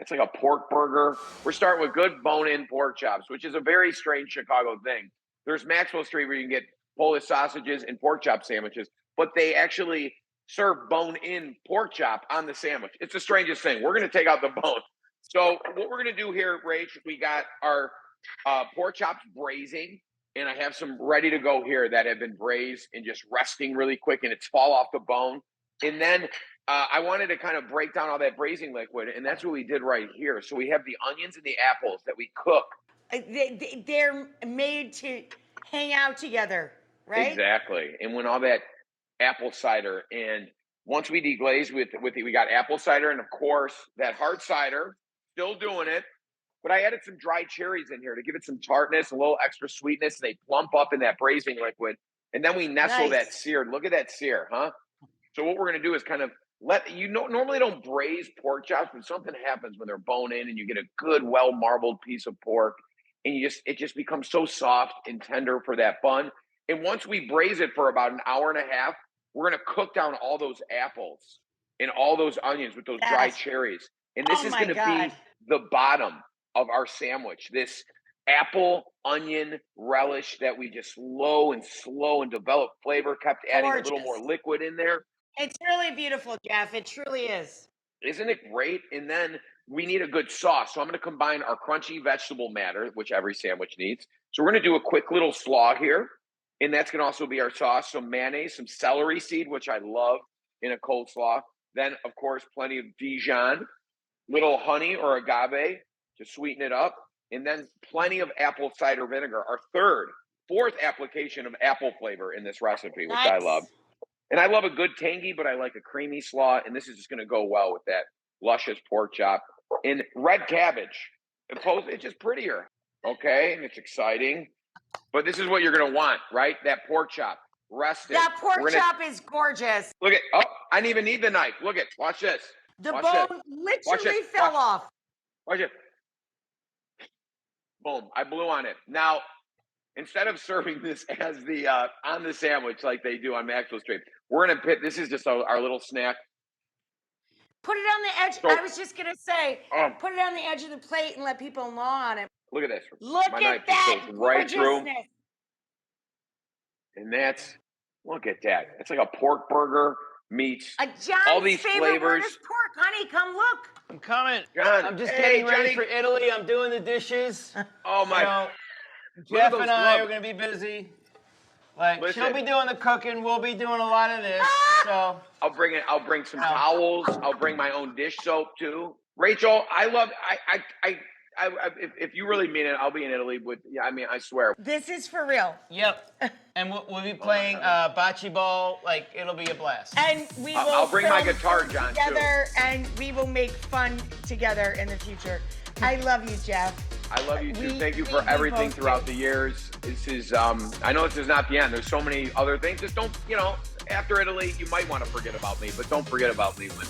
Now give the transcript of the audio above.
It's like a pork burger. We're starting with good bone-in pork chops, which is a very strange Chicago thing. There's Maxwell Street where you can get Polish sausages and pork chop sandwiches, but they actually serve bone-in pork chop on the sandwich. It's the strangest thing. We're going to take out the bone. So what we're going to do here, Rach, we got our pork chops braising, and I have some ready to go here that have been braised and just resting really quick, and it's fall off the bone. And then I wanted to kind of break down all that braising liquid, and that's what we did right here. So we have the onions and the apples that we cook. They're made to hang out together, right? Exactly. And when all that apple cider, and once we deglaze with it, we got apple cider, and of course that hard cider, still doing it. But I added some dried cherries in here to give it some tartness, a little extra sweetness. And they plump up in that braising liquid. And then we nestle that seared. Look at that sear, huh? So what we're going to do is kind of normally don't braise pork chops, but something happens when they're bone in and you get a good, well-marbled piece of pork. And it just becomes so soft and tender for that bun. And once we braise it for about an hour and a half, we're going to cook down all those apples and all those onions with those dried cherries. And this is going to be the bottom of our sandwich, this apple onion relish that we just slow and develop flavor, kept adding a little more liquid in there. It's really beautiful, Jeff. It truly is. Isn't it great? And then we need a good sauce. So I'm going to combine our crunchy vegetable matter, which every sandwich needs. So we're going to do a quick little slaw here. And that's going to also be our sauce. Some mayonnaise, some celery seed, which I love in a coleslaw. Then, of course, plenty of Dijon, little honey or agave to sweeten it up. And then plenty of apple cider vinegar, our fourth application of apple flavor in this recipe, which I love. And I love a good tangy, but I like a creamy slaw. And this is just going to go well with that luscious pork chop. And red cabbage, it's just prettier, okay? And it's exciting. But this is what you're going to want, right? That pork chop, rested. That pork chop is gorgeous. Look I didn't even need the knife. Look at, watch this. The bone literally fell off. Watch it. Boom, I blew on it. Now, instead of serving this as the on the sandwich like they do on Maxwell Street, we're going to put, this is just our little snack. Put it on the edge. I was just going to say, put it on the edge of the plate and let people gnaw on it. Look at this. Look at that right through. gorgeousness. And look at that. It's like a pork burger meets all these favorite flavors. Word is pork, honey. Come look. I'm coming. John, I'm just getting ready for Italy. I'm doing the dishes. Oh, my. Jeff and I are going to be busy. She'll be doing the cooking. We'll be doing a lot of this. So I'll bring some towels. I'll bring my own dish soap too. Rachel, if you really mean it, I'll be in Italy. I swear. This is for real. Yep. And we'll be playing bocce ball. It'll be a blast. And we will. I'll bring my guitar, John, together, and we will make fun together in the future. I love you, Jeff. I love you too. Thank you for everything throughout the years. This is, I know this is not the end. There's so many other things. Just don't, after Italy, you might want to forget about me, but don't forget about me when